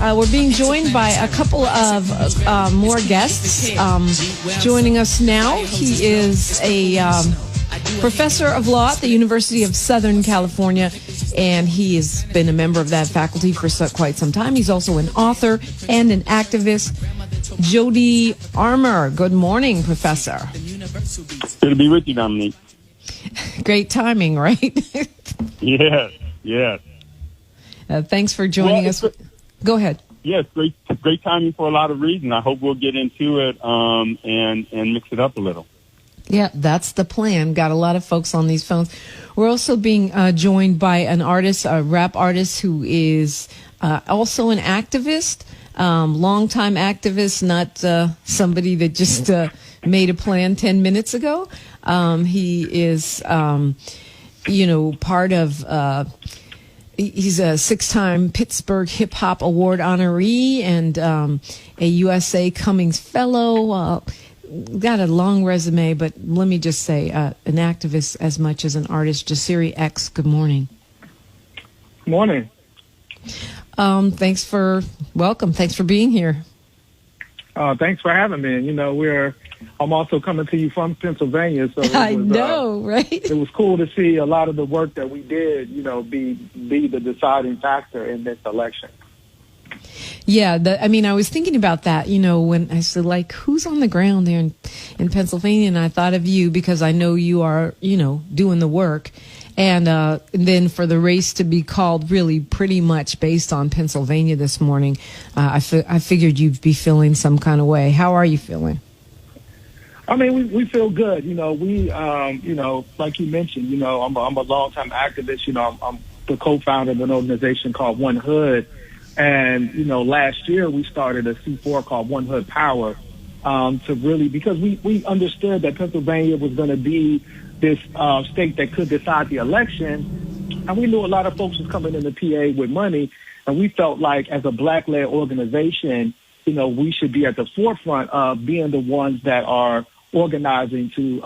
We're being joined by a couple of more guests. Joining us now, he is a professor of law at the University of Southern California, and he has been a member of that faculty for quite some time. He's also an author and an activist. Jody Armour. Good morning, Professor. Good to be with you, Dominique. Great timing, right? Yes. Thanks for joining us. Go ahead. Yes, great timing for a lot of reasons. I hope we'll get into it and mix it up a little. Yeah, that's the plan. Got a lot of folks on these phones. We're also being joined by an artist, a rap artist who is also an activist, longtime activist, not somebody that just made a plan 10 minutes ago. He is, part of... He's a 6-time Pittsburgh Hip Hop Award honoree and a USA Cummings Fellow. Got a long resume, but let me just say, an activist as much as an artist. Jasiri X, good morning. Morning. Thanks for being here. Thanks for having me. I'm also coming to you from Pennsylvania, so I know, right? It was cool to see a lot of the work that we did, be the deciding factor in this election. Yeah, I was thinking about that, when I said, who's on the ground there in Pennsylvania? And I thought of you because I know you are, doing the work. And then for the race to be called really pretty much based on Pennsylvania this morning, I figured you'd be feeling some kind of way. How are you feeling? We feel good. Like you mentioned, I'm a longtime activist. I'm the co-founder of an organization called One Hood. And, last year we started a C4 called One Hood Power because we understood that Pennsylvania was going to be this state that could decide the election. And we knew a lot of folks was coming into PA with money. And we felt like as a Black-led organization, we should be at the forefront of being the ones that are organizing to,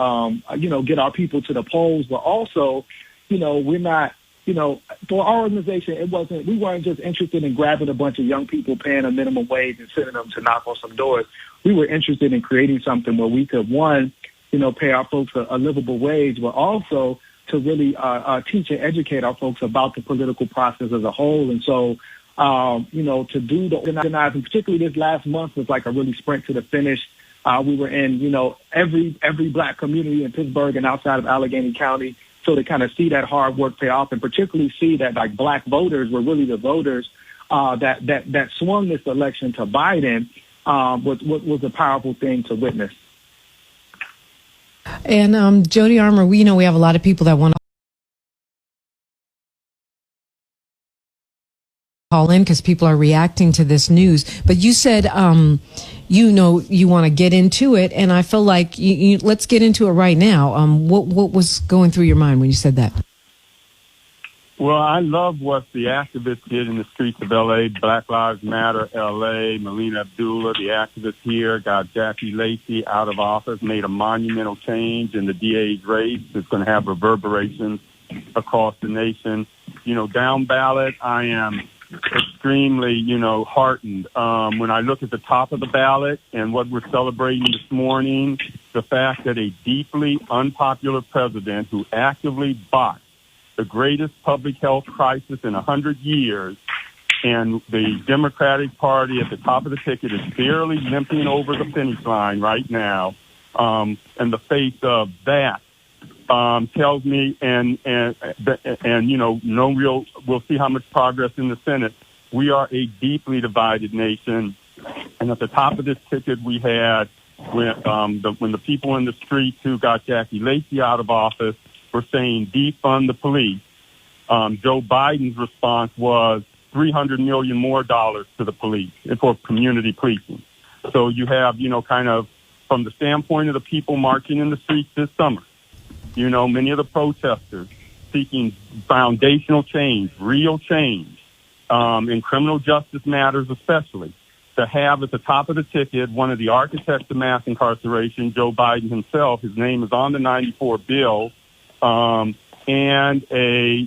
get our people to the polls. But also, we're not, for our organization, we weren't just interested in grabbing a bunch of young people, paying a minimum wage and sending them to knock on some doors. We were interested in creating something where we could, one, pay our folks a livable wage, but also to really teach and educate our folks about the political process as a whole. And so, to do the organizing, particularly this last month, was like a really sprint to the finish. We were in, every Black community in Pittsburgh and outside of Allegheny County. So to kind of see that hard work pay off and particularly see that Black voters were really the voters that swung this election to Biden was a powerful thing to witness. And Jody Armour, we have a lot of people that want to call in because people are reacting to this news. But you said, you want to get into it, and I feel like let's get into it right now. What was going through your mind when you said that? Well, I love what the activists did in the streets of L.A. Black Lives Matter, L.A. Melina Abdullah, the activist here, got Jackie Lacey out of office, made a monumental change in the DA's race. It's going to have reverberations across the nation. Down ballot, I am extremely, heartened. When I look at the top of the ballot and what we're celebrating this morning, the fact that a deeply unpopular president who actively botched the greatest public health crisis in 100 years, and the Democratic Party at the top of the ticket is barely limping over the finish line right now, and the face of that tells me, we'll see how much progress in the Senate. We are a deeply divided nation, and at the top of this ticket we had when the people in the streets who got Jackie Lacey out of office were saying defund the police. Joe Biden's response was $300 million more dollars to the police for community policing. So you have, kind of from the standpoint of the people marching in the streets this summer, many of the protesters seeking foundational change, real change, in criminal justice matters especially, to have at the top of the ticket one of the architects of mass incarceration, Joe Biden himself. His name is on the 94 bill, and a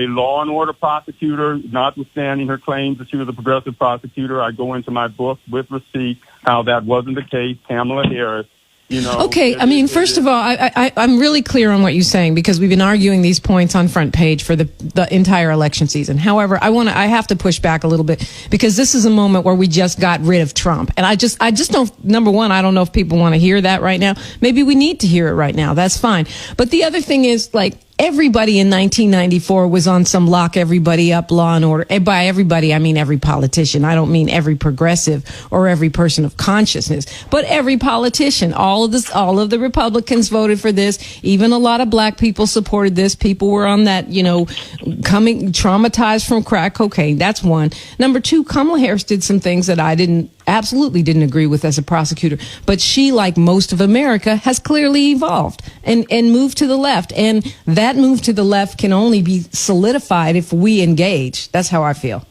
law and order prosecutor, notwithstanding her claims that she was a progressive prosecutor. I go into my book with receipts how that wasn't the case. Kamala Harris. Okay, I mean, first of all, I'm really clear on what you're saying because we've been arguing these points on Front Page for the entire election season. However, I have to push back a little bit because this is a moment where we just got rid of Trump. And I just don't, number one, I don't know if people want to hear that right now. Maybe we need to hear it right now. That's fine. But the other thing is, like, everybody in 1994 was on some lock everybody up law and order. And by everybody, I mean every politician. I don't mean every progressive or every person of consciousness, but every politician. All of the Republicans voted for this. Even a lot of black people supported this. People were on that, coming traumatized from crack cocaine. That's one. Number two, Kamala Harris did some things that I absolutely didn't agree with as a prosecutor, but she, like most of America, has clearly evolved and moved to the left. And that move to the left can only be solidified if we engage. That's how I feel.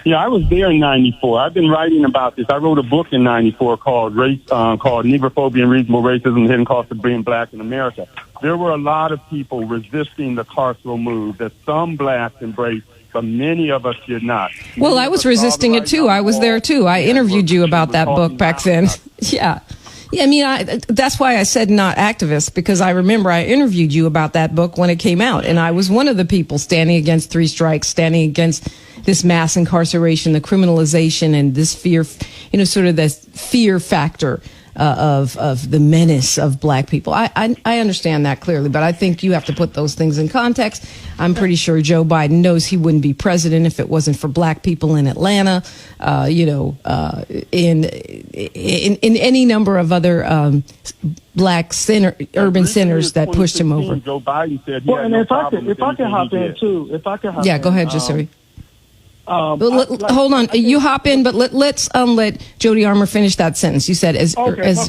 Yeah, I was there in 94. I've been writing about this. I wrote a book in 94 called Negrophobia and Reasonable Racism, the Hidden Cost of Being Black in America. There were a lot of people resisting the carceral move that some blacks embraced, but many of us did not. Well, I was resisting it too. I was there too. I interviewed you about that book back then. Yeah. Yeah, I mean, that's why I said not activist, because I remember I interviewed you about that book when it came out, and I was one of the people standing against three strikes, standing against this mass incarceration, the criminalization, and this fear, sort of this fear factor of the menace of black people. I understand that clearly, but I think you have to put those things in context. I'm pretty sure Joe Biden knows he wouldn't be president if it wasn't for black people in Atlanta, in any number of other black urban centers that pushed him over. Joe Biden said, well, and if I can hop in too, yeah, go ahead, Jasiri. Hold on, you hop in, but let's let Jody Armour finish that sentence. You said as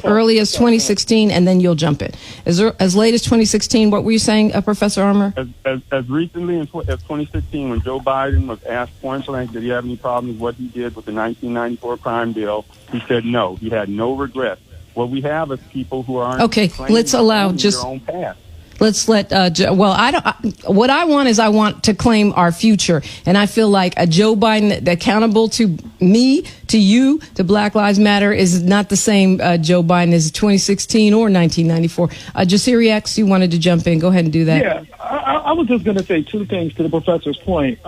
early as 2016, and then you'll jump in. As late as 2016, what were you saying, Professor Armour? As recently as 2016, when Joe Biden was asked point blank, did he have any problems with what he did with the 1994 crime bill, he said no. He had no regrets. What we have is people who aren't let's allow just their own past. Let's let, what I want is I want to claim our future. And I feel like a Joe Biden accountable to me, to you, to Black Lives Matter is not the same Joe Biden as 2016 or 1994. Jasiri X, you wanted to jump in. Go ahead and do that. Yeah, I was just going to say two things to the professor's points.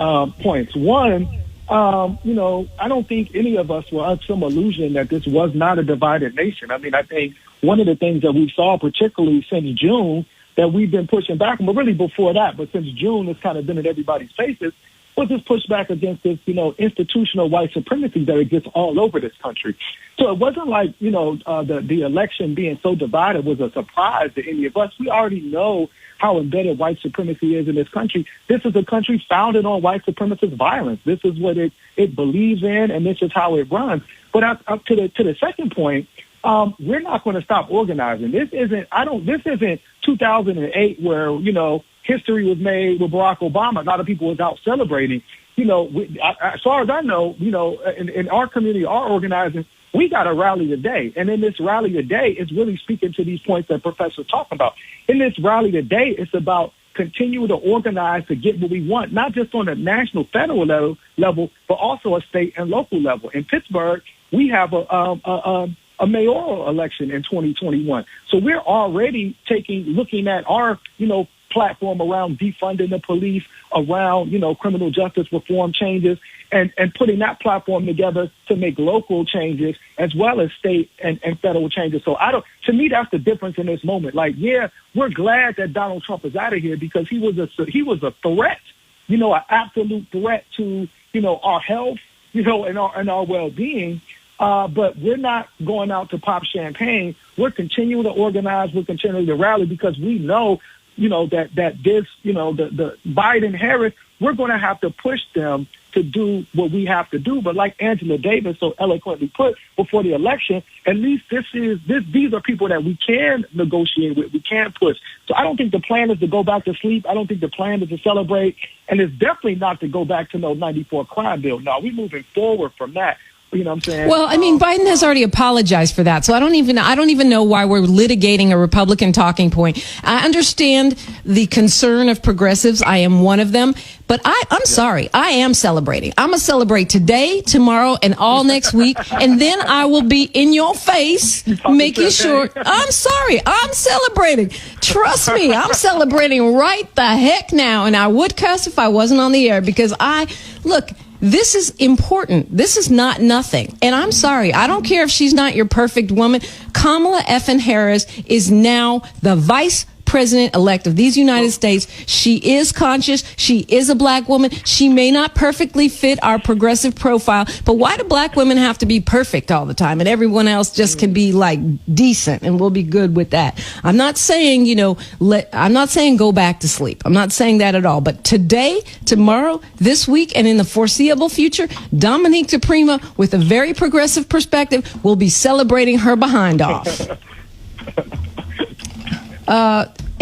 One, I don't think any of us were under some illusion that this was not a divided nation. I mean, I think one of the things that we saw, particularly since June, that we've been pushing back, but really before that, but since June, it's kind of been in everybody's faces, was this pushback against this, institutional white supremacy that exists all over this country. So it wasn't like, the election being so divided was a surprise to any of us. We already know how embedded white supremacy is in this country. This is a country founded on white supremacist violence. This is what it believes in, and this is how it runs. But up to the second point, we're not going to stop organizing. This isn't 2008 where, history was made with Barack Obama. A lot of people was out celebrating. As far as I know, in our community, our organizing, we got a rally today. And in this rally today, it's really speaking to these points that Professor's talking about. In this rally today, it's about continue to organize to get what we want, not just on a national, federal level, but also a state and local level. In Pittsburgh, we have a mayoral election in 2021. So we're already looking at our, platform around defunding the police, around, criminal justice reform changes, and putting that platform together to make local changes as well as state and federal changes. So to me, that's the difference in this moment. Like, yeah, we're glad that Donald Trump is out of here because he was a threat, an absolute threat to, our health, and our well-being. But we're not going out to pop champagne. We're continuing to organize. We're continuing to rally because we know, that this, the Biden-Harris, we're going to have to push them to do what we have to do. But like Angela Davis so eloquently put before the election, at least these are people that we can negotiate with, we can push. So I don't think the plan is to go back to sleep. I don't think the plan is to celebrate. And it's definitely not to go back to no 94 crime bill. No, we're moving forward from that. You know what I'm saying? Well, I mean, Biden has already apologized for that, so I don't even know why we're litigating a Republican talking point. I understand the concern of progressives. I am one of them, but I'm sorry. I am celebrating. I'm gonna celebrate today, tomorrow, and all next week, and then I will be in your face making sure. I'm sorry. I'm celebrating. Trust me, I'm celebrating right the heck now, and I would cuss if I wasn't on the air because look. This is important. This is not nothing. And I'm sorry. I don't care if she's not your perfect woman. Kamala effing Harris is now the vice president-elect of these United States. She is conscious. She is a black woman. She may not perfectly fit our progressive profile, but why do black women have to be perfect all the time and everyone else just can be like decent and we'll be good with that? I'm not saying, I'm not saying go back to sleep. I'm not saying that at all. But today, tomorrow, this week, and in the foreseeable future, Dominique DiPrima, with a very progressive perspective, will be celebrating her behind off.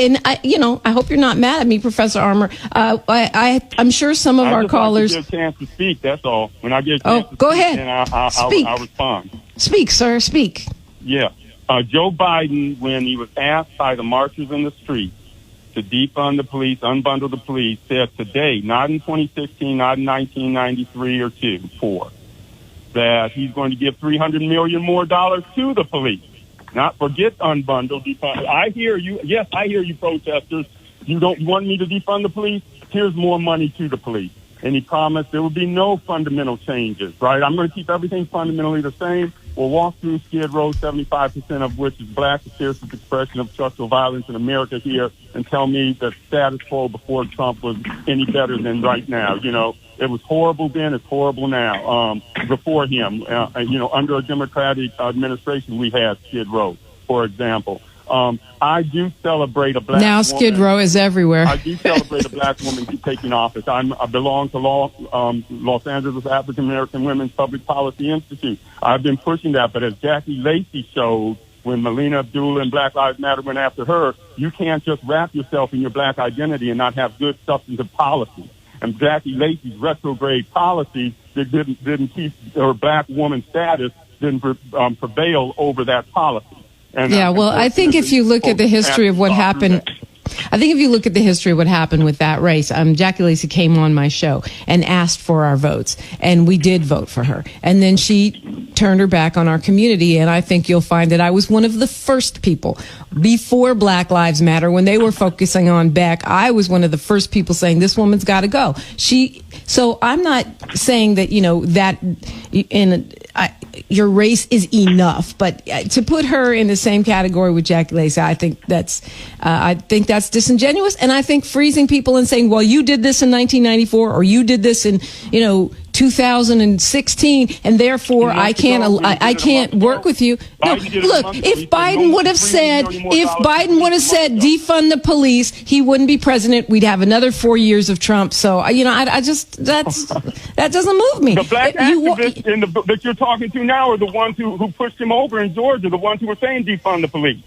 And I hope you're not mad at me, Professor Armour. I'm sure some of our callers. I just get a chance to speak. That's all. When I get a chance to go speak, ahead. then I'll respond. Speak, sir. Speak. Yeah. Joe Biden, when he was asked by the marchers in the street to defund the police, unbundle the police, said today, not in 2016, not in 1993 or 4, that he's going to give $300 million more to the police. Not forget unbundle, defund. I hear you. Yes, I hear you, protesters. You don't want me to defund the police? Here's more money to the police. And he promised there will be no fundamental changes, right? I'm going to keep everything fundamentally the same. We'll walk through Skid Row, 75% of which is black, the fiercest expression of structural violence in America here, and tell me that status quo before Trump was any better than right now. It was horrible then, it's horrible now. Before him, under a Democratic administration, we had Skid Row, for example. I do celebrate a black woman. Now Skid Row is everywhere. I do celebrate a black woman taking office. I belong to Los Angeles African American Women's Public Policy Institute. I've been pushing that, but as Jackie Lacey showed, when Melina Abdullah and Black Lives Matter went after her, you can't just wrap yourself in your black identity and not have good substantive policy. And Jackie Lacey's retrograde policies that didn't keep her black woman status didn't prevail over that policy. And I think if you look at the history of what happened, with that race, Jackie Lacey came on my show and asked for our votes, and we did vote for her. And then she turned her back on our community, and I think you'll find that I was one of the first people before Black Lives Matter, when they were focusing on Beck. I was one of the first people saying this woman's got to go. So I'm not saying that your race is enough, but to put her in the same category with Jackie Lacey, I think that's disingenuous, and I think freezing people and saying, well, you did this in 1994 or you did this in 2016, and therefore I can't work with you. No, look, if Biden would have said defund the police, he wouldn't be president. We'd have another 4 years of Trump. So that doesn't move me. The black activists that you're talking to now are the ones who pushed him over in Georgia, the ones who were saying defund the police.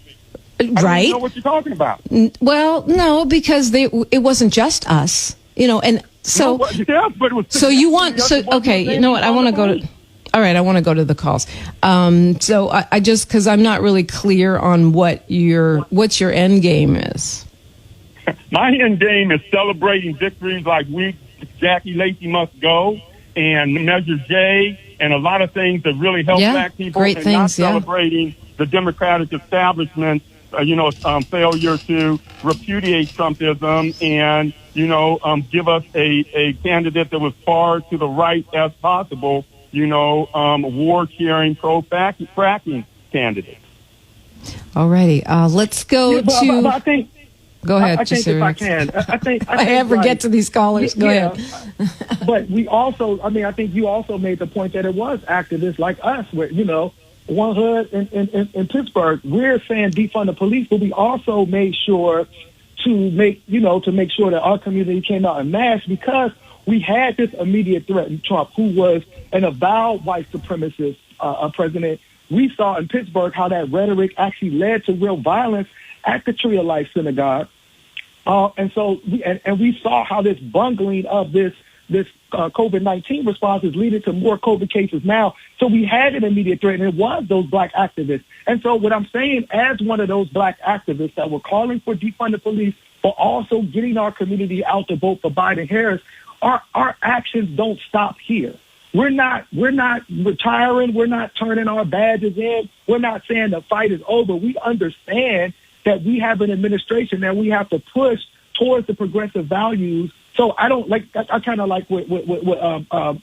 Right? I don't know what you're talking about. Well, no, because it wasn't just us, and so. No, yeah, but it was. So you want okay? You know what? I want to go to. All right, I want to go to the calls. So I just because I'm not really clear on what's your end game is. My end game is celebrating victories like Jackie Lacey must go, and Measure J, and a lot of things that really help black people, great and things, not celebrating the Democratic establishment, failure to repudiate Trumpism and, give us a candidate that was far to the right as possible, war-cheering, pro-fracking candidate. All righty. Let's go to... But I think... Go ahead, I think if I can. I think get to these callers. Go ahead. But we also, I think you also made the point that it was activists like us, where, one hood in Pittsburgh, we're saying defund the police, but we also made sure to make sure that our community came out en masse because we had this immediate threat in Trump, who was an avowed white supremacist president. We saw in Pittsburgh how that rhetoric actually led to real violence at the Tree of Life Synagogue. And so we saw how this bungling of this COVID-19 response is leading to more COVID cases now. So we had an immediate threat, and it was those black activists. And so what I'm saying, as one of those black activists that were calling for defund the police, but also getting our community out to vote for Biden-Harris, our actions don't stop here. We're not retiring. We're not turning our badges in. We're not saying the fight is over. We understand that we have an administration that we have to push towards the progressive values. So I don't like. I kind of like what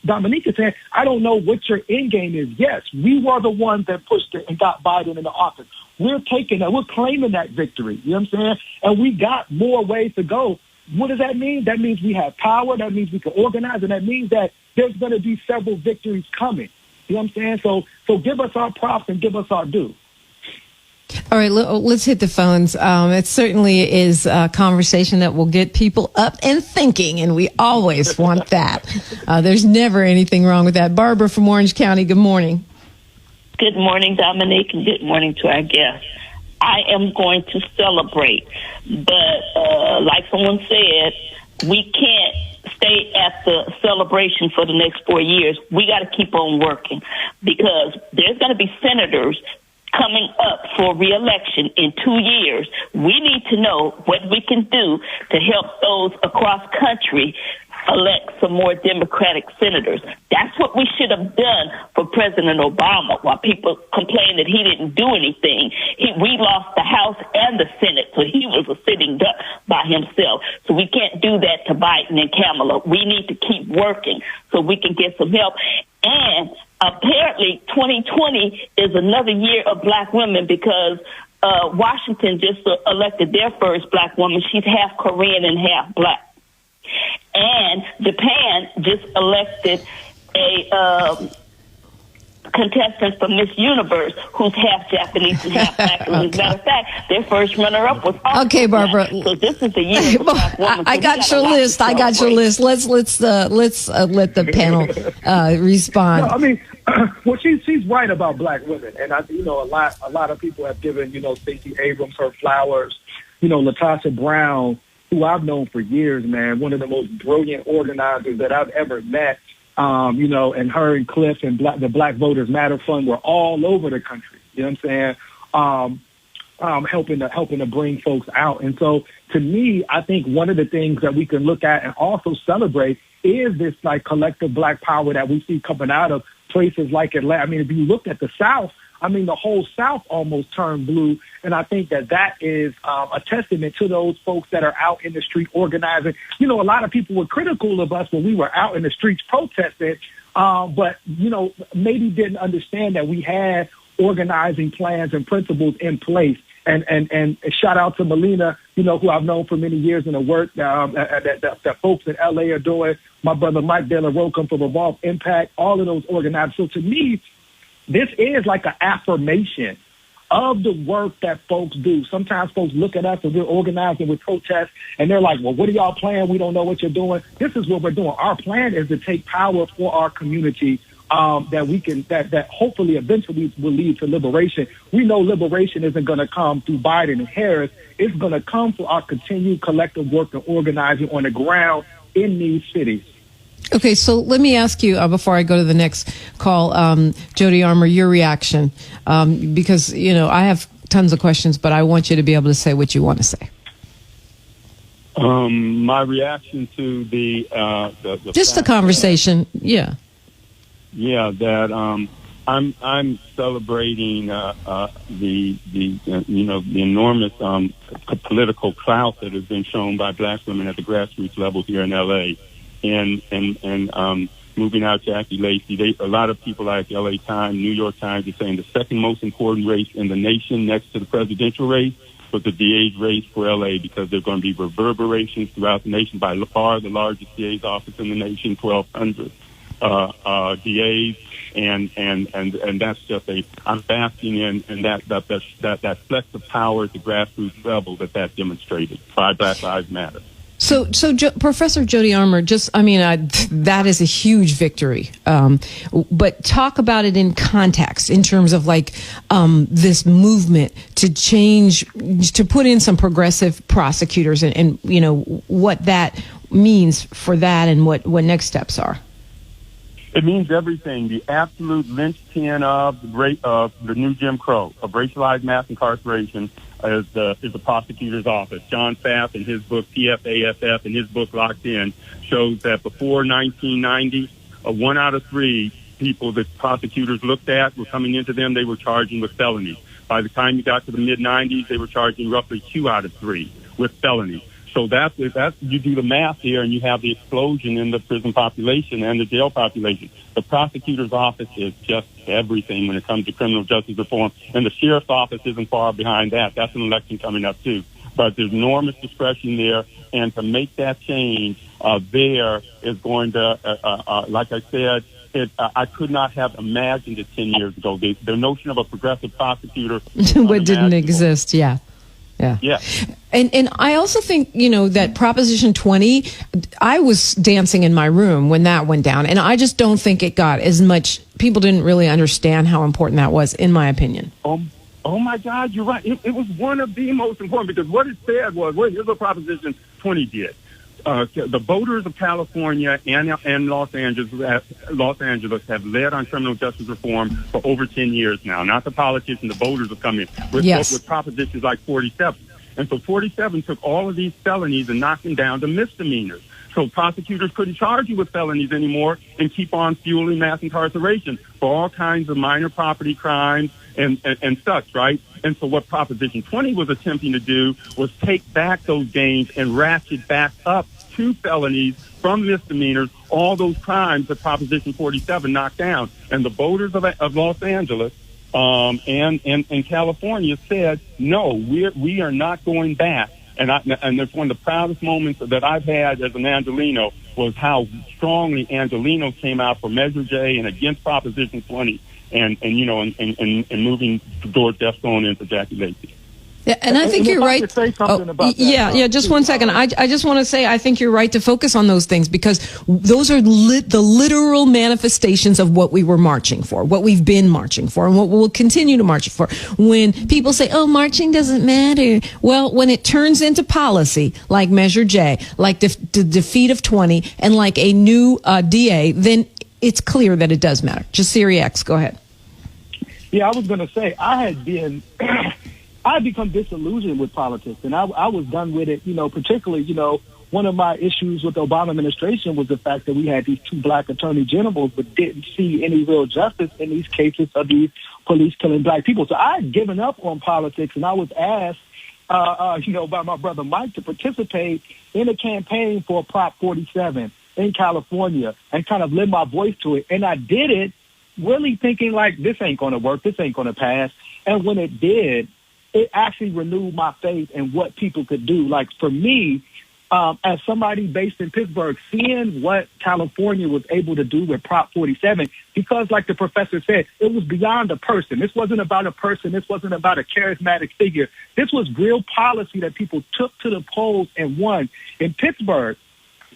Dominique is saying. I don't know what your end game is. Yes, we were the ones that pushed it and got Biden in the office. We're taking that. We're claiming that victory. You know what I'm saying? And we got more ways to go. What does that mean? That means we have power. That means we can organize, and that means that there's going to be several victories coming. You know what I'm saying? So give us our props and give us our due. All right, let's hit the phones. It certainly is a conversation that will get people up and thinking, and we always want that. There's never anything wrong with that. Barbara from Orange County, good morning. Good morning, Dominique, and good morning to our guests. I am going to celebrate, but like someone said, we can't stay at the celebration for the next 4 years. We got to keep on working, because there's going to be senators coming up for re-election in 2 years. We need to know what we can do to help those across country elect some more Democratic senators. That's what we should have done for President Obama. While people complain that he didn't do anything, we lost the House and the Senate, so he was a sitting duck by himself. So we can't do that to Biden and Kamala. We need to keep working so we can get some help. And apparently 2020 is another year of black women, because Washington just elected their first black woman. She's half Korean and half black. And Japan just elected a contestant for Miss Universe who's half Japanese and half black. As a matter of fact, their first runner-up was also okay, Barbara. Black. So this is the year for black women. I got your list. Let's let the panel respond. No, I mean, well, she's right about black women, and a lot of people have given Stacey Abrams her flowers. Latasha Brown, who I've known for years, man, one of the most brilliant organizers that I've ever met. And her and Cliff and the Black Voters Matter Fund were all over the country. You know what I'm saying? Helping to bring folks out. And so, to me, I think one of the things that we can look at and also celebrate is this collective black power that we see coming out of places like Atlanta. I mean, if you look at the South, the whole South almost turned blue. And I think that is a testament to those folks that are out in the street organizing. A lot of people were critical of us when we were out in the streets protesting, but maybe didn't understand that we had organizing plans and principles in place. And shout out to Melina, who I've known for many years in the work that folks in LA are doing. My brother Mike De La Roca from Revolve Impact, all of those organizers. So to me, this is like an affirmation of the work that folks do. Sometimes folks look at us and we're organizing with protests, and they're like, well, what are y'all playing? We don't know what you're doing. This is what we're doing. Our plan is to take power for our community, that hopefully eventually will lead to liberation. We know liberation isn't going to come through Biden and Harris. It's going to come through our continued collective work and organizing on the ground in these cities. Okay, so let me ask you before I go to the next call, Jody Armour, your reaction, because I have tons of questions, but I want you to be able to say what you want to say. My reaction to the just the conversation, that I'm celebrating the enormous political clout that has been shown by black women at the grassroots level here in LA. And moving out Jackie Lacey, a lot of people like LA Times, New York Times are saying the second most important race in the nation next to the presidential race was the DA's race for LA, because there are going to be reverberations throughout the nation. By far the largest DA's office in the nation, 1,200 DAs, and that's just I'm basking in that flex of power at the grassroots level that demonstrated by Black Lives Matter. So, Professor Jody Armour, that is a huge victory. But talk about it in context, in terms of this movement to change, to put in some progressive prosecutors, and what that means for that, and what next steps are. It means everything. The absolute linchpin of the new Jim Crow, of racialized mass incarceration, is the prosecutor's office. John Pfaff, in his book PFAFF, in his book Locked In, shows that before 1990, 1 out of 3 people that prosecutors looked at were coming into them, they were charging with felonies. By the time you got to the mid-90s, they were charging roughly 2 out of 3 with felonies. So that's you do the math here, and you have the explosion in the prison population and the jail population. The prosecutor's office is just everything when it comes to criminal justice reform, and the sheriff's office isn't far behind that. That's an election coming up too. But there's enormous discretion there, and to make that change there is going to, like I said, I could not have imagined it 10 years ago. The notion of a progressive prosecutor what didn't exist, yeah. Yeah. And I also think, that Proposition 20, I was dancing in my room when that went down, and I just don't think it got as much, people didn't really understand how important that was, in my opinion. Oh my God, you're right. It was one of the most important, because what it said was, here's what Proposition 20 did. The voters of California and Los Angeles have led on criminal justice reform for over 10 years now. Not the politicians, the voters have come in with propositions like 47. And so 47 took all of these felonies and knocked them down to misdemeanors. So prosecutors couldn't charge you with felonies anymore and keep on fueling mass incarceration for all kinds of minor property crimes and such, right? And so what Proposition 20 was attempting to do was take back those gains and ratchet back up to felonies from misdemeanors, all those crimes that Proposition 47 knocked down. And the voters of Los Angeles and California said, no, we are not going back. And that's one of the proudest moments that I've had as an Angelino, was how strongly Angelinos came out for Measure J and against Proposition 20 and moving George Defstone into Jackie Lacey. Yeah, and I think you're right. Just one second. I just want to say I think you're right to focus on those things, because those are the literal manifestations of what we were marching for, what we've been marching for, and what we'll continue to march for. When people say, oh, marching doesn't matter. Well, when it turns into policy, like Measure J, like the defeat of 20, and like a new DA, then it's clear that it does matter. Jasiri X, go ahead. Yeah, I was going to say, I had become disillusioned with politics, and I was done with it, particularly, one of my issues with the Obama administration was the fact that we had these 2 black attorney generals but didn't see any real justice in these cases of these police killing black people. So I had given up on politics, and I was asked, by my brother Mike to participate in a campaign for Prop 47 in California and kind of lend my voice to it. And I did it really thinking this ain't going to work, this ain't going to pass. And when it did, it actually renewed my faith in what people could do. Like for me, as somebody based in Pittsburgh, seeing what California was able to do with Prop 47, because like the professor said, it was beyond a person. This wasn't about a person. This wasn't about a charismatic figure. This was real policy that people took to the polls and won. In Pittsburgh,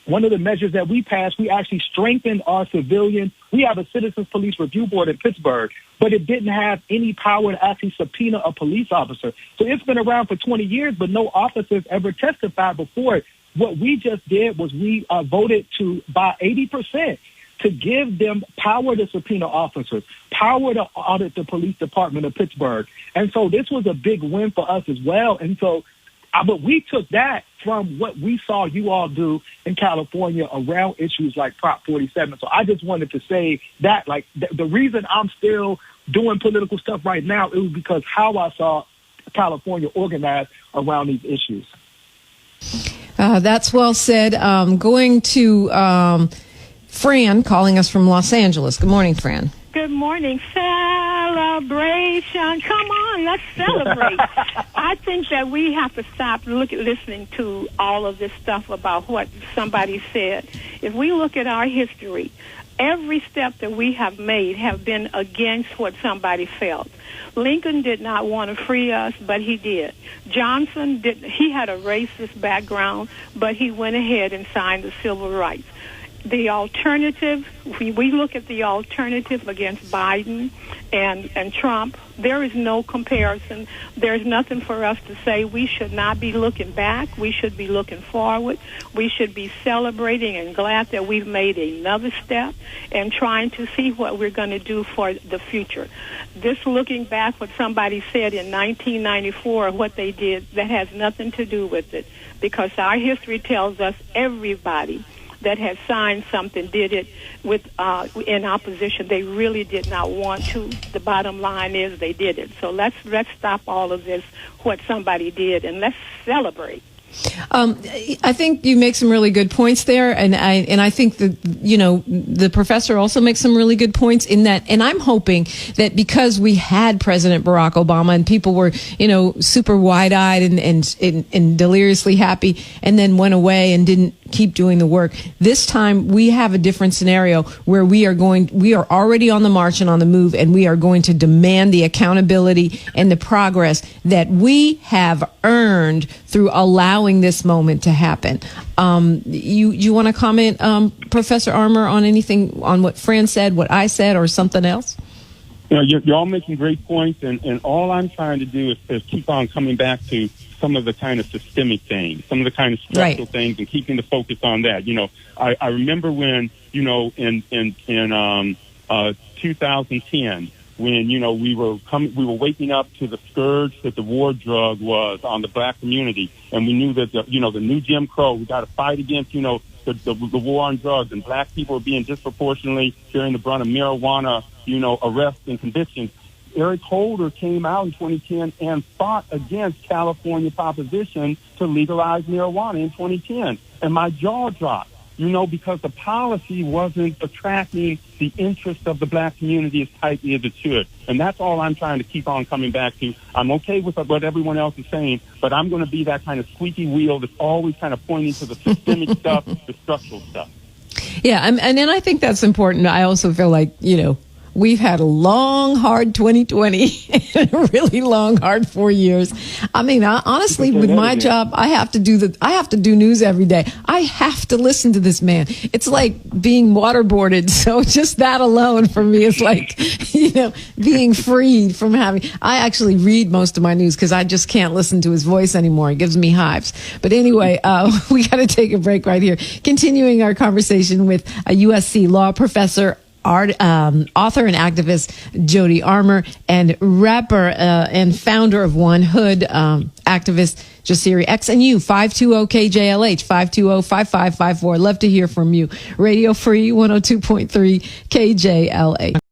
one of the measures that we passed, we actually strengthened our civilian. We have a Citizens Police Review Board in Pittsburgh, but it didn't have any power to actually subpoena a police officer. So it's been around for 20 years, but no officers ever testified before it. What we just did was we voted by 80% to give them power to subpoena officers, power to audit the police department of Pittsburgh. And so this was a big win for us as well. And so, but we took that from what we saw you all do in California around issues like Prop 47. So I just wanted to say that, the reason I'm still doing political stuff right now, it was because how I saw California organized around these issues. That's well said. Going to Fran, calling us from Los Angeles. Good morning, Fran. Good morning. Celebration. Come on, let's celebrate. I think that we have to stop listening to all of this stuff about what somebody said. If we look at our history, every step that we have made have been against what somebody felt. Lincoln did not want to free us, but he did. Johnson did. He had a racist background, but he went ahead and signed the Civil Rights. The alternative, we look at the alternative against Biden and Trump, there is no comparison. There's nothing for us to say. We should not be looking back. We should be looking forward. We should be celebrating and glad that we've made another step and trying to see what we're going to do for the future. This looking back, what somebody said in 1994, what they did, that has nothing to do with it, because our history tells us everybody that has signed something did it with in opposition. They really did not want to. The bottom line is they did it. So let's stop all of this, what somebody did, and let's celebrate. I think you make some really good points there, and I think that, you know, the professor also makes some really good points in that. And I'm hoping that because we had President Barack Obama and people were, you know, super wide-eyed and deliriously happy, and then went away and didn't keep doing the work. This time we have a different scenario where we are already on the march and on the move, and we are going to demand the accountability and the progress that we have earned through allowing this moment to happen. You want to comment, Professor Armour, on anything, on what Fran said, what I said, or something else? You know, you're all making great points, and all I'm trying to do is keep on coming back to some of the kind of systemic things, some of the kind of structural things, and keeping the focus on that. You know, I remember when, you know, in 2010, when, you know, we were waking up to the scourge that the war drug was on the black community, and we knew that the new Jim Crow, we got to fight against, you know, the war on drugs, and black people were being disproportionately bearing the brunt of marijuana, you know, arrests and convictions. Eric Holder came out in 2010 and fought against California's opposition to legalize marijuana in 2010. And my jaw dropped, you know, because the policy wasn't attracting the interest of the black community as tightly as it should. And that's all I'm trying to keep on coming back to. I'm okay with what everyone else is saying, but I'm going to be that kind of squeaky wheel that's always kind of pointing to the systemic stuff, the structural stuff. Yeah, and then I think that's important. I also feel like, you know, we've had a long, hard 2020 and a really long, hard 4 years. I mean, honestly, with my job, I have to do news every day. I have to listen to this man. It's like being waterboarded. So just that alone for me is like, you know, being freed from having. I actually read most of my news because I just can't listen to his voice anymore. It gives me hives. But anyway, we got to take a break right here. Continuing our conversation with a USC law professor, author and activist Jody Armour, and rapper and founder of One Hood activist Jasiri. XNU 520-KJLH 520-5554. Love to hear from you. Radio Free 102.3 KJLA.